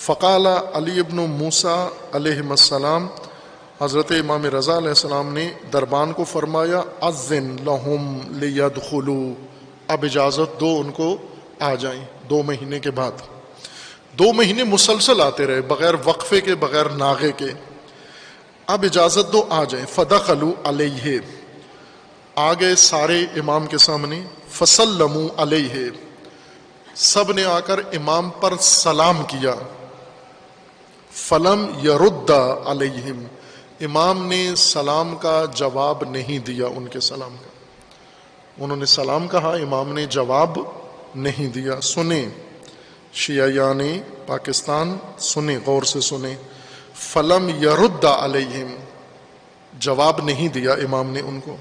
فقال علی ابن موسیٰ علیہ السلام، حضرت امام رضا علیہ السلام نے دربان کو فرمایا اذن لہم لیدخلوا، اب اجازت دو ان کو آ جائیں۔ 2 مہینے کے بعد 2 مہینے مسلسل آتے رہے بغیر وقفے کے، بغیر ناغے کے، اب اجازت دو آ جائیں۔ فدخلوا علیہ، آ گئے سارے امام کے سامنے، فسلموا علیہ، سب نے آ کر امام پر سلام کیا۔ فلم یرد علیہم، امام نے سلام کا جواب نہیں دیا، ان کے سلام کا، انہوں نے سلام کہا، امام نے جواب نہیں دیا۔ سنیں شیعیان پاکستان، سنیں غور سے سنیں، فلم یرد علیہم، جواب نہیں دیا امام نے ان کو۔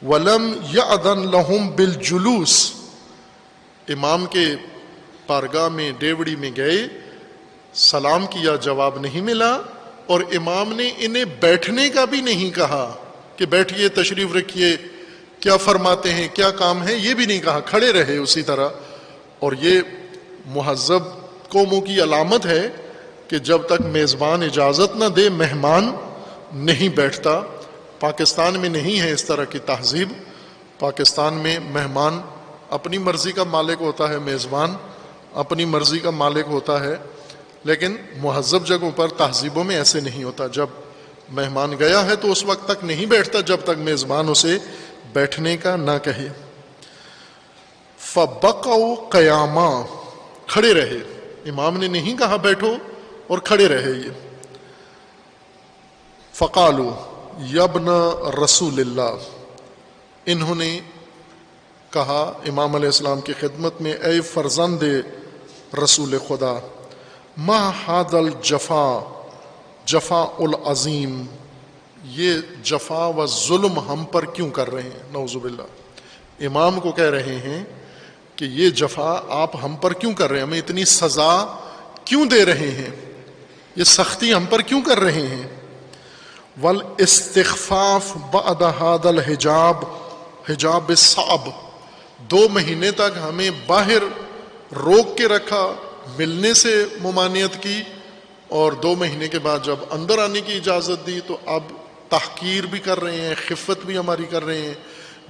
ولم یأذن لہم بالجلوس، امام کے بارگاہ میں ڈیوڑی میں گئے، سلام کیا، جواب نہیں ملا، اور امام نے انہیں بیٹھنے کا بھی نہیں کہا کہ بیٹھیے، تشریف رکھیے، کیا فرماتے ہیں، کیا کام ہے، یہ بھی نہیں کہا، کھڑے رہے اسی طرح۔ اور یہ مہذب قوموں کی علامت ہے کہ جب تک میزبان اجازت نہ دے مہمان نہیں بیٹھتا۔ پاکستان میں نہیں ہے اس طرح کی تہذیب، پاکستان میں مہمان اپنی مرضی کا مالک ہوتا ہے، میزبان اپنی مرضی کا مالک ہوتا ہے، لیکن مہذب جگہوں پر تہذیبوں میں ایسے نہیں ہوتا۔ جب مہمان گیا ہے تو اس وقت تک نہیں بیٹھتا جب تک میزبان اسے بیٹھنے کا نہ کہے۔ فبقوا قیاما، کھڑے رہے، امام نے نہیں کہا بیٹھو، اور کھڑے رہے یہ۔ فقالوا یبن رسول اللہ، انہوں نے کہا امام علیہ السلام کی خدمت میں، اے فرزند رسول خدا، ما ھذا الجفا جفا العظیم، یہ جفا و ظلم ہم پر کیوں کر رہے ہیں؟ نعوذ باللہ، امام کو کہہ رہے ہیں کہ یہ جفا آپ ہم پر کیوں کر رہے ہیں، ہمیں اتنی سزا کیوں دے رہے ہیں، یہ سختی ہم پر کیوں کر رہے ہیں۔ والاستخفاف بعد ھذا الحجاب حجاب الصعب، 2 مہینے تک ہمیں باہر روک کے رکھا، ملنے سے ممانعت کی، اور 2 مہینے کے بعد جب اندر آنے کی اجازت دی تو اب تحقیر بھی کر رہے ہیں، خفت بھی ہماری کر رہے ہیں،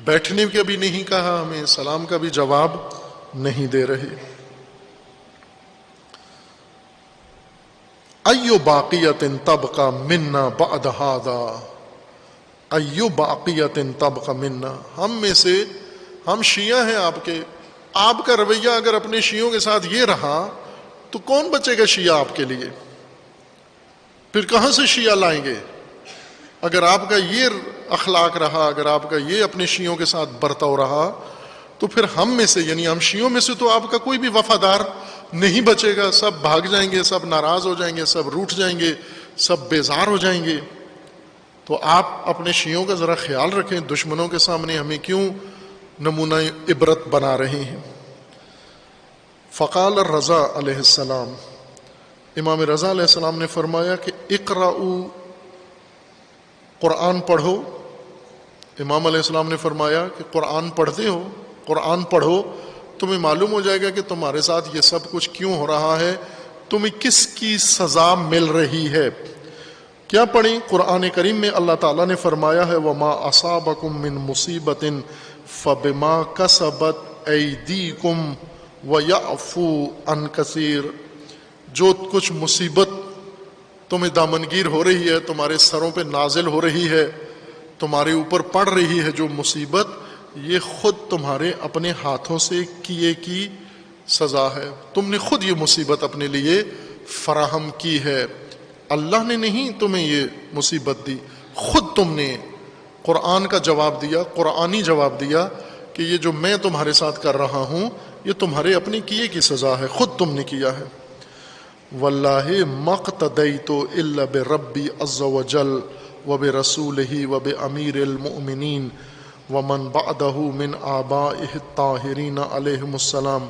بیٹھنے کا بھی نہیں کہا ہمیں، سلام کا بھی جواب نہیں دے رہے۔ ایو باقیت تبقى منا بعد ھذا، ایو باقیت تبقى منا، ہم میں سے، ہم شیعہ ہیں آپ کے، آپ کا رویہ اگر اپنے شیعوں کے ساتھ یہ رہا تو کون بچے گا شیعہ آپ کے لیے؟ پھر کہاں سے شیعہ لائیں گے؟ اگر آپ کا یہ اخلاق رہا، اگر آپ کا یہ اپنے شیعوں کے ساتھ برتاؤ رہا، تو پھر ہم میں سے، یعنی ہم شیعوں میں سے تو آپ کا کوئی بھی وفادار نہیں بچے گا، سب بھاگ جائیں گے، سب ناراض ہو جائیں گے، سب روٹھ جائیں گے، سب بیزار ہو جائیں گے۔ تو آپ اپنے شیعوں کا ذرا خیال رکھیں، دشمنوں کے سامنے ہمیں کیوں نمونہ عبرت بنا رہے ہیں۔ فقال رضا علیہ السلام، امام رضا علیہ السلام نے فرمایا کہ اقرأوا، قرآن پڑھو۔ امام علیہ السلام نے فرمایا کہ قرآن پڑھتے ہو، قرآن پڑھو، تمہیں معلوم ہو جائے گا کہ تمہارے ساتھ یہ سب کچھ کیوں ہو رہا ہے، تمہیں کس کی سزا مل رہی ہے۔ کیا پڑھیں؟ قرآن کریم میں اللہ تعالیٰ نے فرمایا ہے وَمَا أَصَابَكُم مِّن مُّصِيبَةٍ فَبِمَا كَسَبَتْ أَيْدِيكُمْ وَيَعْفُو عَن كَثِيرٍ، جو کچھ مصیبت تمہیں دامنگیر ہو رہی ہے، تمہارے سروں پہ نازل ہو رہی ہے، تمہارے اوپر پڑ رہی ہے جو مصیبت، یہ خود تمہارے اپنے ہاتھوں سے کیے کی سزا ہے، تم نے خود یہ مصیبت اپنے لیے فراہم کی ہے، اللہ نے نہیں تمہیں یہ مصیبت دی، خود تم نے قرآن کا جواب دیا، قرآنی جواب دیا کہ یہ جو میں تمہارے ساتھ کر رہا ہوں یہ تمہارے اپنے کیے کی سزا ہے، خود تم نے کیا ہے۔ واللہ مقتدیت الا بربی عز وجل وبرسولہ وبامیر المؤمنین ومن بعدہ من آبائہ الطاہرین علیہم السلام،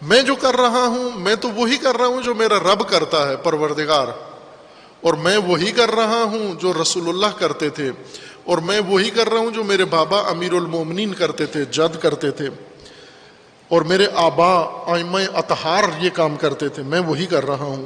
میں جو کر رہا ہوں میں تو وہی کر رہا ہوں جو میرا رب کرتا ہے، پروردگار، اور میں وہی کر رہا ہوں جو رسول اللہ کرتے تھے، اور میں وہی کر رہا ہوں جو میرے بابا امیر المومنین کرتے تھے، جد کرتے تھے، اور میرے آبا ائمہ اطہار یہ کام کرتے تھے، میں وہی کر رہا ہوں،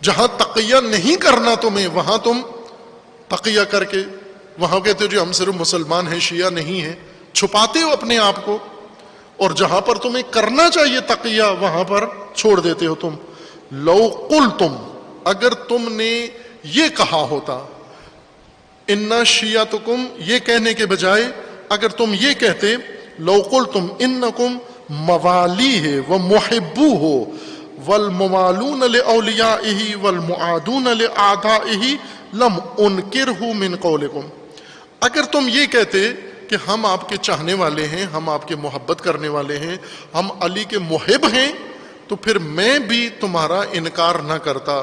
جہاں تقیہ نہیں کرنا تمہیں وہاں تم تقیہ کر کے وہاں کہتے ہو جی ہم صرف مسلمان ہیں، شیعہ نہیں ہیں، چھپاتے ہو اپنے آپ کو، اور جہاں پر تمہیں کرنا چاہیے تقیہ وہاں پر چھوڑ دیتے ہو تم. لو قلتم، اگر تم نے یہ کہا ہوتا، انا شیعتکم، یہ کہنے کے بجائے اگر تم یہ کہتے، لو قلتم انکم موالیہ و محبوہ والموالون لأولیائہ والمعادون لأعدائہ لم انکرہ من قولکم، اگر تم یہ کہتے کہ ہم آپ کے چاہنے والے ہیں، ہم آپ کے محبت کرنے والے ہیں، ہم علی کے محب ہیں، تو پھر میں بھی تمہارا انکار نہ کرتا،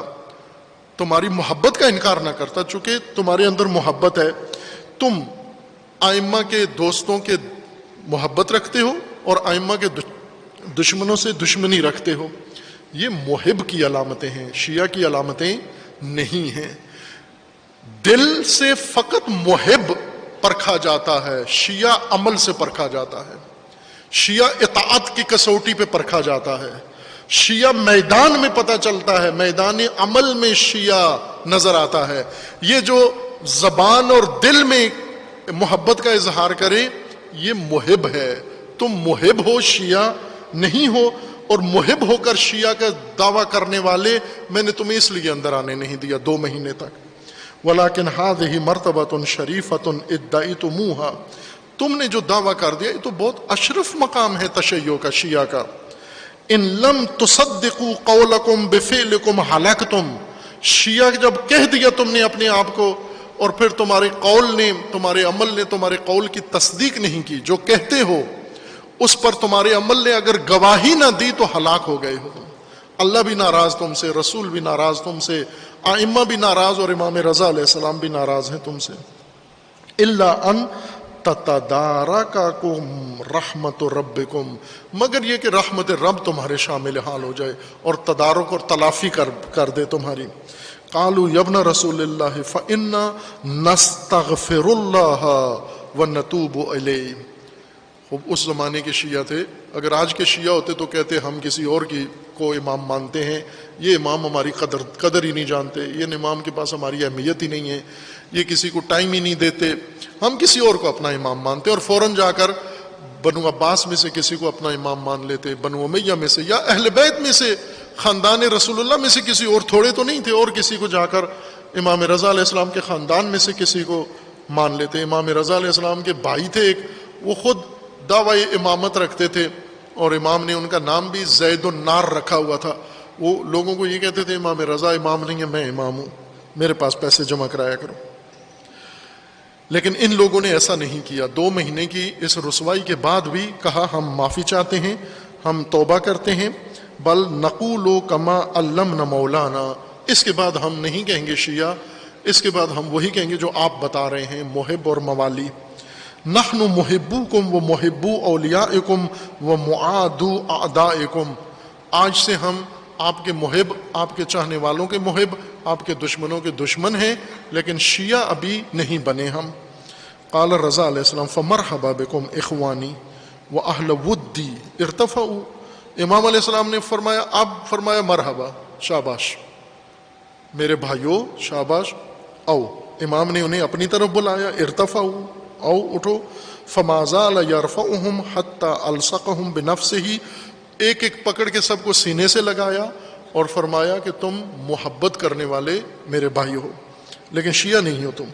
تمہاری محبت کا انکار نہ کرتا. چونکہ تمہارے اندر محبت ہے، تم ائمہ کے دوستوں کے محبت رکھتے ہو اور ائمہ کے دشمنوں سے دشمنی رکھتے ہو. یہ محب کی علامتیں ہیں، شیعہ کی علامتیں نہیں ہیں. دل سے فقط محب پرکھا جاتا ہے، شیعہ عمل سے پرکھا جاتا ہے، شیعہ اطاعت کی کسوٹی پہ پرکھا جاتا ہے، شیعہ میدان میں پتہ چلتا ہے، میدان عمل میں شیعہ نظر آتا ہے. یہ جو زبان اور دل میں محبت کا اظہار کرے یہ محب ہے. تم محب ہو، شیعہ نہیں ہو، اور محب ہو کر شیعہ کا دعویٰ کرنے والے میں نے تمہیں اس لیے اندر آنے نہیں دیا 2 مہینے تک. ولیکن ہذہ مرتبۃ شریفۃ ادعیتموها، تم نے جو دعویٰ کر دیا یہ تو بہت اشرف مقام ہے تشیع کا، شیعہ کا. ان لم تصدقوا قولکم بفعلکم ہلکتم، شیعہ جب کہہ دیا تم نے اپنے آپ کو اور پھر تمہارے قول نے، تمہارے عمل نے تمہارے قول کی تصدیق نہیں کی، جو کہتے ہو اس پر تمہارے عمل نے اگر گواہی نہ دی تو ہلاک ہو گئے ہو. اللہ بھی ناراض تم سے، رسول بھی ناراض تم سے، ائمہ بھی ناراض، اور امام رضا علیہ السلام بھی ناراض ہیں تم سے. الا ان تتدارککم رحمت ربکم، مگر یہ کہ رحمت رب تمہارے شامل حال ہو جائے اور تدارک اور تلافی کر دے تمہاری. قالوا یا ابن رسول اللہ فإنا نستغفر اللہ ونتوب الیہ. اس زمانے کے شیعہ تھے، اگر آج کے شیعہ ہوتے تو کہتے ہم کسی اور کی کو امام مانتے ہیں، یہ امام ہماری قدر ہی نہیں جانتے، یہ امام کے پاس ہماری اہمیت ہی نہیں ہے، یہ کسی کو ٹائم ہی نہیں دیتے، ہم کسی اور کو اپنا امام مانتے، اور فوراً جا کر بنو عباس میں سے کسی کو اپنا امام مان لیتے، بنو امیہ میں سے یا اہل بیت میں سے، خاندان رسول اللہ میں سے کسی اور، تھوڑے تو نہیں تھے، اور کسی کو جا کر امام رضا علیہ السلام کے خاندان میں سے کسی کو مان لیتے. امام رضا علیہ السلام کے بھائی تھے ایک، وہ خود دعوی امامت رکھتے تھے، اور امام نے ان کا نام بھی زید النار رکھا ہوا تھا. وہ لوگوں کو یہ کہتے تھے امام رضا امام نہیں ہے، میں امام ہوں، میرے پاس پیسے جمع کرایا کرو. لیکن ان لوگوں نے ایسا نہیں کیا. 2 مہینے کی اس رسوائی کے بعد بھی کہا ہم معافی چاہتے ہیں، ہم توبہ کرتے ہیں. بل نقول کما علمنا مولانا، اس کے بعد ہم نہیں کہیں گے شیعہ، اس کے بعد ہم وہی کہیں گے جو آپ بتا رہے ہیں، محب اور موالی. نحن محبوکم و محبو اولیائکم و معادو اعدائکم، آج سے ہم آپ کے محب، آپ کے چاہنے والوں کے محب، آپ کے دشمنوں کے دشمن ہیں، لیکن شیعہ ابھی نہیں بنے ہم. قال رضا علیہ السلام فمرحبا بکم اخوانی و اہل ودی ارتفعوا. امام علیہ السلام نے فرمایا، اب فرمایا مرحبا، شاباش میرے بھائیوں، شاباش، او. امام نے انہیں اپنی طرف بلایا، ارتفعوا، او اٹھو. فما زال یرفعهم حتی الصقهم بنفسه، ایک ایک پکڑ کے سب کو سینے سے لگایا اور فرمایا کہ تم محبت کرنے والے میرے بھائی ہو، لیکن شیعہ نہیں ہو تم.